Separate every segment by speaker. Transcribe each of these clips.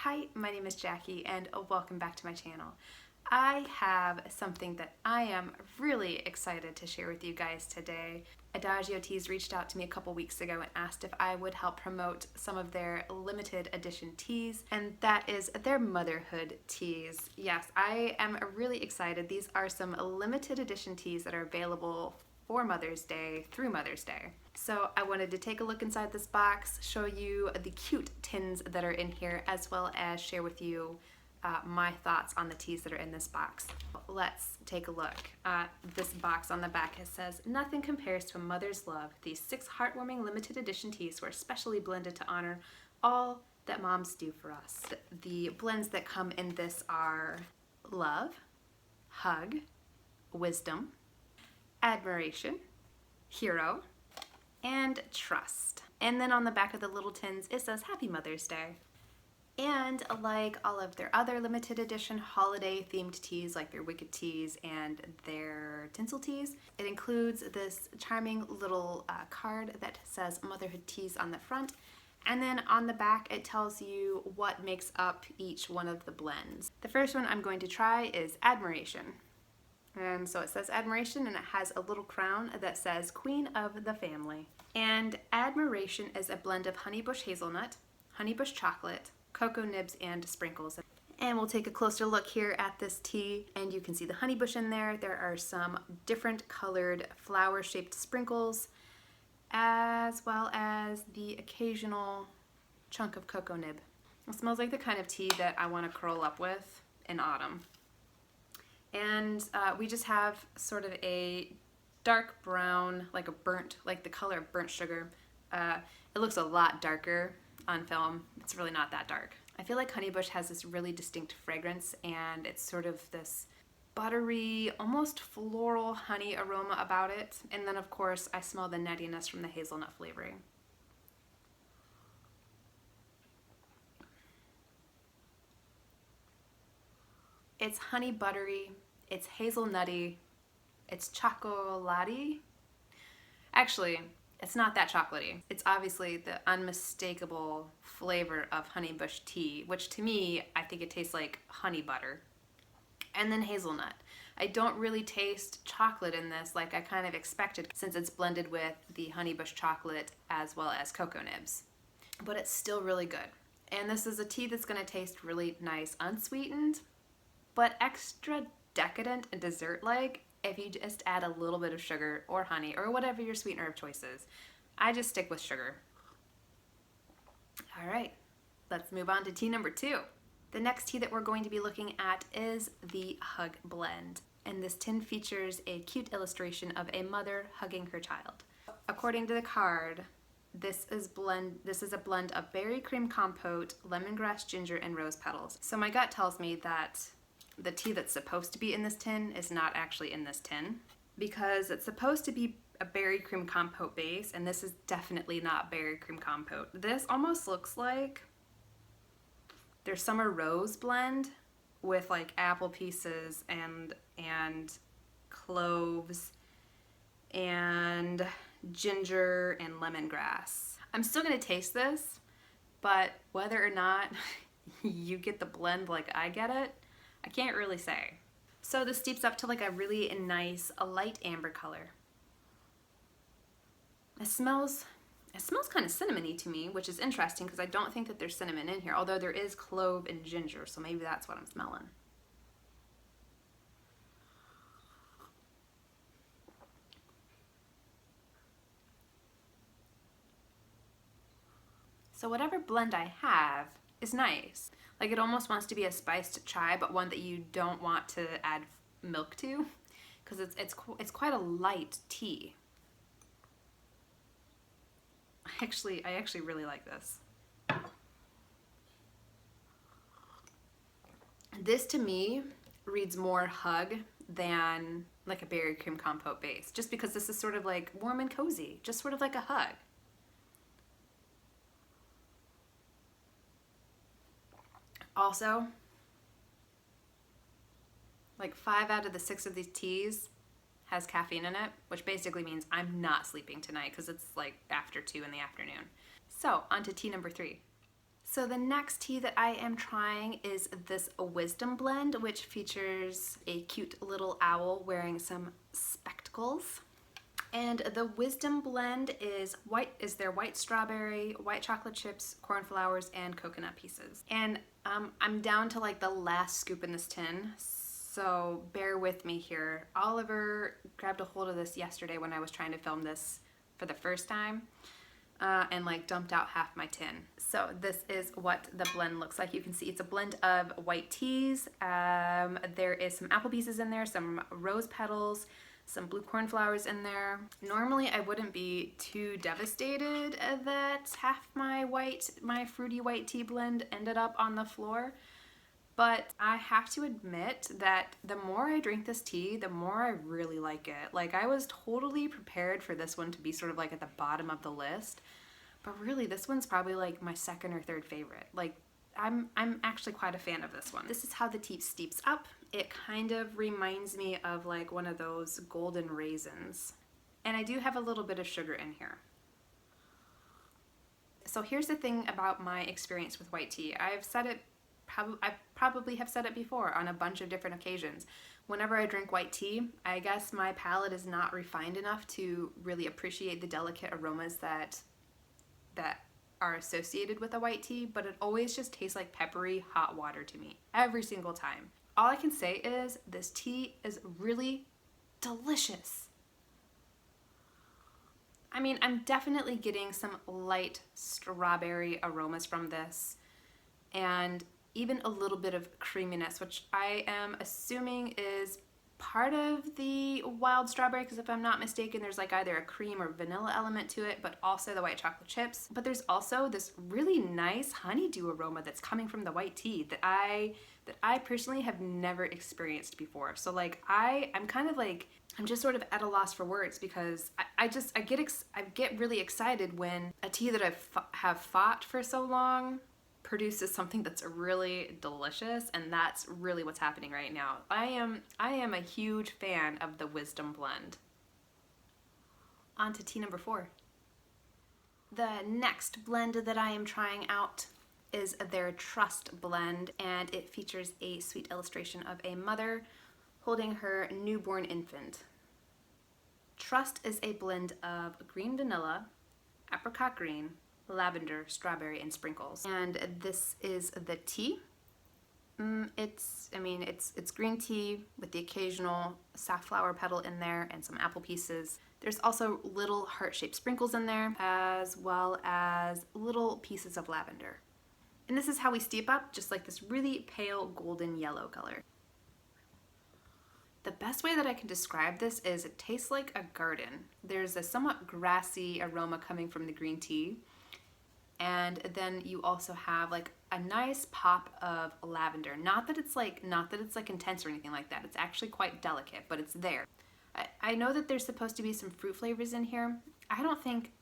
Speaker 1: Hi, my name is Jackie and welcome back to my channel. I have something that I am really excited to share with you guys today. Adagio Teas reached out to me a couple weeks ago and asked if I would help promote some of their limited edition teas, and that is their Motherhood teas. Yes, I am really excited. These are some limited edition teas that are available for Mother's Day through Mother's Day. So I wanted to take a look inside this box, show you the cute tins that are in here, as well as share with you my thoughts on the teas that are in this box. Let's take a look. This box on the back, it says, "Nothing compares to a mother's love. These 6 heartwarming limited edition teas were specially blended to honor all that moms do for us." The blends that come in this are love, hug, wisdom, admiration, hero, and trust. And then on the back of the little tins, it says Happy Mother's Day. And like all of their other limited edition holiday themed teas, like their Wicked teas and their tinsel teas, it includes this charming little card that says Motherhood Teas on the front. And then on the back, it tells you what makes up each one of the blends. The first one I'm going to try is Admiration. And so it says Admiration, and it has a little crown that says Queen of the Family. And Admiration is a blend of Honeybush hazelnut, Honeybush chocolate, cocoa nibs, and sprinkles. And we'll take a closer look here at this tea, and you can see the honeybush in there. There are some different colored flower-shaped sprinkles, as well as the occasional chunk of cocoa nib. It smells like the kind of tea that I want to curl up with in autumn. And we just have sort of a dark brown, like the color of burnt sugar. It looks a lot darker on film. It's really not that dark. I feel like Honeybush has this really distinct fragrance, and it's sort of this buttery, almost floral honey aroma about it. And then of course I smell the nuttiness from the hazelnut flavoring. It's honey buttery, it's hazelnutty, it's chocolatey. Actually, it's not that chocolatey. It's obviously the unmistakable flavor of Honeybush tea, which to me, I think it tastes like honey butter. And then hazelnut. I don't really taste chocolate in this like I kind of expected, since it's blended with the Honeybush chocolate as well as cocoa nibs. But it's still really good. And this is a tea that's gonna taste really nice, unsweetened, but extra decadent and dessert-like if you just add a little bit of sugar or honey or whatever your sweetener of choice is. I just stick with sugar. All right, let's move on to tea number 2. The next tea that we're going to be looking at is the Hug Blend. And this tin features a cute illustration of a mother hugging her child. According to the card, this is a blend of berry cream compote, lemongrass, ginger, and rose petals. So my gut tells me that the tea that's supposed to be in this tin is not actually in this tin, because it's supposed to be a berry cream compote base, and this is definitely not berry cream compote. This almost looks like their summer rose blend with like apple pieces and cloves and ginger and lemongrass. I'm still gonna taste this, but whether or not you get the blend like I get it, I can't really say. So this steeps up to like a really nice, a light amber color. It smells kind of cinnamony to me, which is interesting because I don't think that there's cinnamon in here, although there is clove and ginger, so maybe that's what I'm smelling. So whatever blend I have is nice. Like, it almost wants to be a spiced chai, but one that you don't want to add milk to, because it's quite a light tea. I actually really like this. This to me reads more hug than like a berry cream compote base, just because this is sort of like warm and cozy, just sort of like a hug. Also, like 5 out of the 6 of these teas has caffeine in it, which basically means I'm not sleeping tonight because it's like after 2 in the afternoon. So on to tea number 3. So the next tea that I am trying is this Wisdom blend, which features a cute little owl wearing some spectacles. And the Wisdom blend is their white strawberry, white chocolate chips, cornflowers, and coconut pieces. And I'm down to like the last scoop in this tin, so bear with me here. Oliver grabbed a hold of this yesterday when I was trying to film this for the first time, and like dumped out half my tin. So this is what the blend looks like. You can see it's a blend of white teas. There is some apple pieces in there, some rose petals, some blue cornflowers in there. Normally I wouldn't be too devastated that half my fruity white tea blend ended up on the floor, but I have to admit that the more I drink this tea, the more I really like it. Like, I was totally prepared for this one to be sort of like at the bottom of the list, but really this one's probably like my second or third favorite. Like, I'm actually quite a fan of this one. This is how the tea steeps up. It kind of reminds me of like one of those golden raisins. And I do have a little bit of sugar in here. So here's the thing about my experience with white tea. I probably have said it before on a bunch of different occasions. Whenever I drink white tea, I guess my palate is not refined enough to really appreciate the delicate aromas that are associated with a white tea, but it always just tastes like peppery hot water to me every single time. All I can say is this tea is really delicious. I mean, I'm definitely getting some light strawberry aromas from this, and even a little bit of creaminess, which I am assuming is part of the wild strawberry, because if I'm not mistaken, there's like either a cream or vanilla element to it, but also the white chocolate chips. But there's also this really nice honeydew aroma that's coming from the white tea that I personally have never experienced before. So like I'm kind of like, I'm just sort of at a loss for words, because I get really excited when a tea that have fought for so long produces something that's really delicious, and that's really what's happening right now. I am a huge fan of the Wisdom blend. On to tea number 4. The next blend that I am trying out is their Trust blend, and it features a sweet illustration of a mother holding her newborn infant. Trust is a blend of green vanilla, apricot green, lavender, strawberry, and sprinkles. And this is the tea. It's green tea with the occasional safflower petal in there and some apple pieces. There's also little heart-shaped sprinkles in there, as well as little pieces of lavender. And this is how we steep up, just like this really pale golden yellow color. The best way that I can describe this is it tastes like a garden. There's a somewhat grassy aroma coming from the green tea, and then you also have like a nice pop of lavender. Not that it's like intense or anything like that. It's actually quite delicate, but it's there. I know that there's supposed to be some fruit flavors in here. I don't think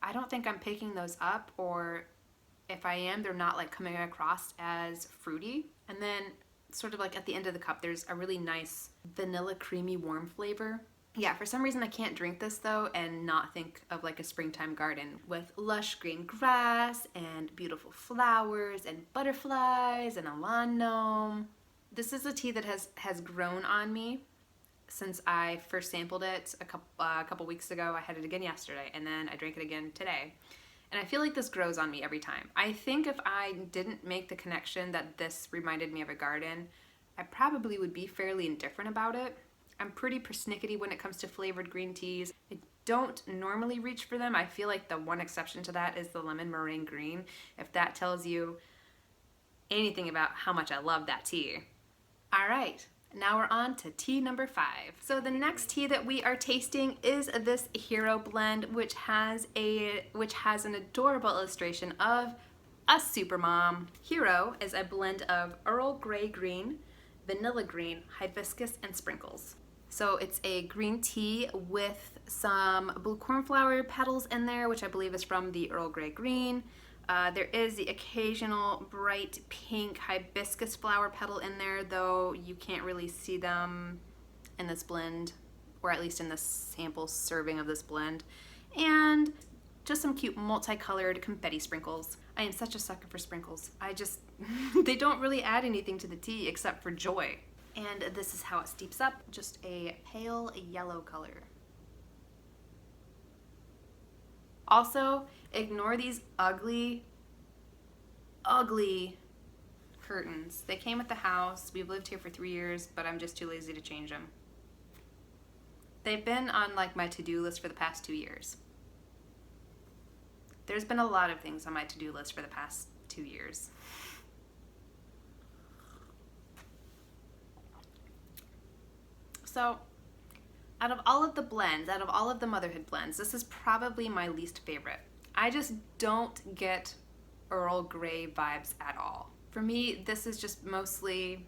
Speaker 1: I'm picking those up, or if I am, they're not like coming across as fruity. And then sort of like at the end of the cup, there's a really nice vanilla creamy warm flavor. Yeah, for some reason I can't drink this though and not think of like a springtime garden with lush green grass and beautiful flowers and butterflies and a lawn gnome. This is a tea that has grown on me since I first sampled it a couple weeks ago. I had it again yesterday, and then I drank it again today. And I feel like this grows on me every time. I think if I didn't make the connection that this reminded me of a garden, I probably would be fairly indifferent about it. I'm pretty persnickety when it comes to flavored green teas. I don't normally reach for them. I feel like the one exception to that is the lemon meringue green, if that tells you anything about how much I love that tea. All right, now we're on to tea number 5. So the next tea that we are tasting is this Hero blend, which has an adorable illustration of a supermom. Hero is a blend of Earl Grey green, vanilla green, hibiscus, and sprinkles. So it's a green tea with some blue cornflower petals in there, which I believe is from the Earl Grey green. There is the occasional bright pink hibiscus flower petal in there, though you can't really see them in this blend, or at least in the sample serving of this blend. And just some cute multicolored confetti sprinkles. I am such a sucker for sprinkles. They don't really add anything to the tea except for joy. And this is how it steeps up, just a pale yellow color. Also, ignore these ugly curtains. They came with the house. We've lived here for 3 years, but I'm just too lazy to change them. They've been on like my to-do list for the past 2 years. There's been a lot of things on my to-do list for the past 2 years. So, out of all of the blends, out of all of the Motherhood blends, this is probably my least favorite. I just don't get Earl Grey vibes at all. For me, this is just mostly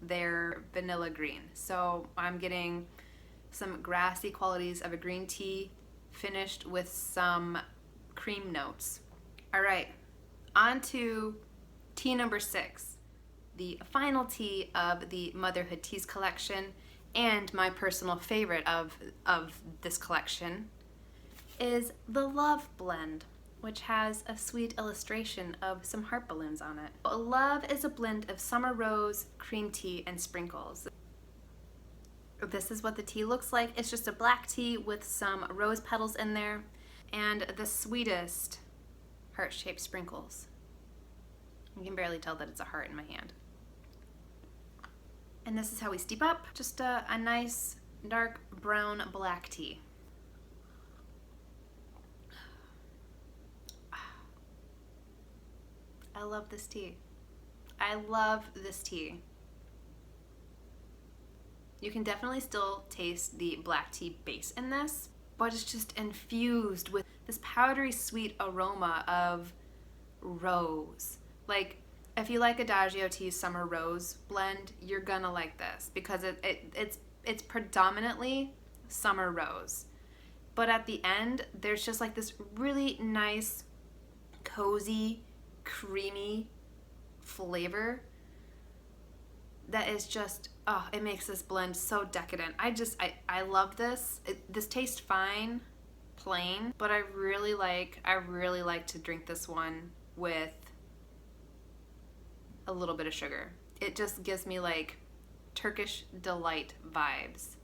Speaker 1: their vanilla green. So I'm getting some grassy qualities of a green tea finished with some cream notes. All right, on to tea number 6, the final tea of the Motherhood Teas collection, and my personal favorite of this collection is the Love blend, which has a sweet illustration of some heart balloons on it. Love is a blend of summer rose, cream tea, and sprinkles. This is what the tea looks like. It's just a black tea with some rose petals in there and the sweetest heart-shaped sprinkles. You can barely tell that it's a heart in my hand. And this is how we steep up. Just a nice dark brown black tea. I love this tea. I love this tea. You can definitely still taste the black tea base in this, but it's just infused with this powdery sweet aroma of rose. Like, if you like Adagio Tea's Summer Rose blend, you're gonna like this because it's predominantly summer rose. But at the end, there's just like this really nice, cozy, creamy flavor that is just, oh, it makes this blend so decadent. I love this. This tastes fine, plain, but I really like to drink this one with a little bit of sugar. It just gives me like Turkish delight vibes.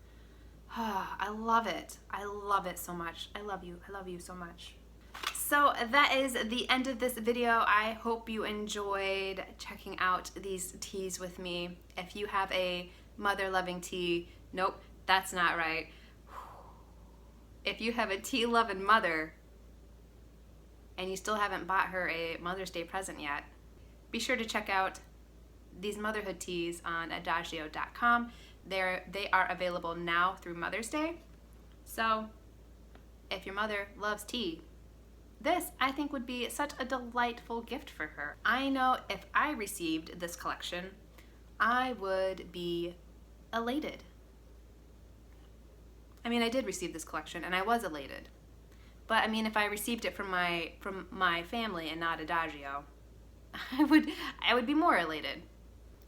Speaker 1: I love it. I love it so much. I love you so much. So that is the end of this video. I hope you enjoyed checking out these teas with me. If you have a mother-loving tea, nope, that's not right. If you have a tea-loving mother and you still haven't bought her a Mother's Day present yet, be sure to check out these Motherhood teas on Adagio.com. They are available now through Mother's Day. So if your mother loves tea, this, I think, would be such a delightful gift for her. I know if I received this collection, I would be elated. I mean, I did receive this collection and I was elated. But I mean, if I received it from my family and not Adagio, I would be more elated.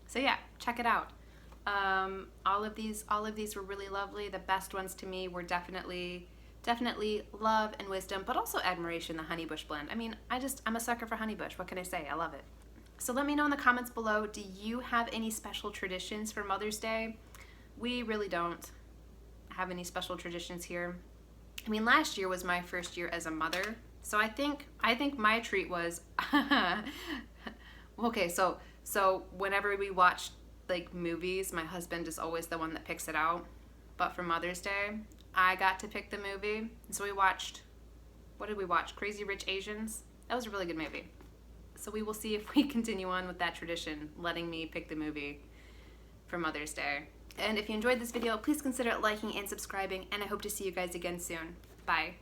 Speaker 1: So yeah, check it out. All of these were really lovely. The best ones to me were definitely Love and Wisdom, but also Admiration, the Honeybush blend. I mean, I'm a sucker for Honeybush. What can I say? I love it. So let me know in the comments below, do you have any special traditions for Mother's Day? We really don't have any special traditions here. I mean, last year was my first year as a mother, so I think my treat was okay, so whenever we watch like movies, my husband is always the one that picks it out. But for Mother's Day, I got to pick the movie. So we watched, what did we watch? Crazy Rich Asians? That was a really good movie. So we will see if we continue on with that tradition, letting me pick the movie for Mother's Day. And if you enjoyed this video, please consider liking and subscribing, and I hope to see you guys again soon. Bye.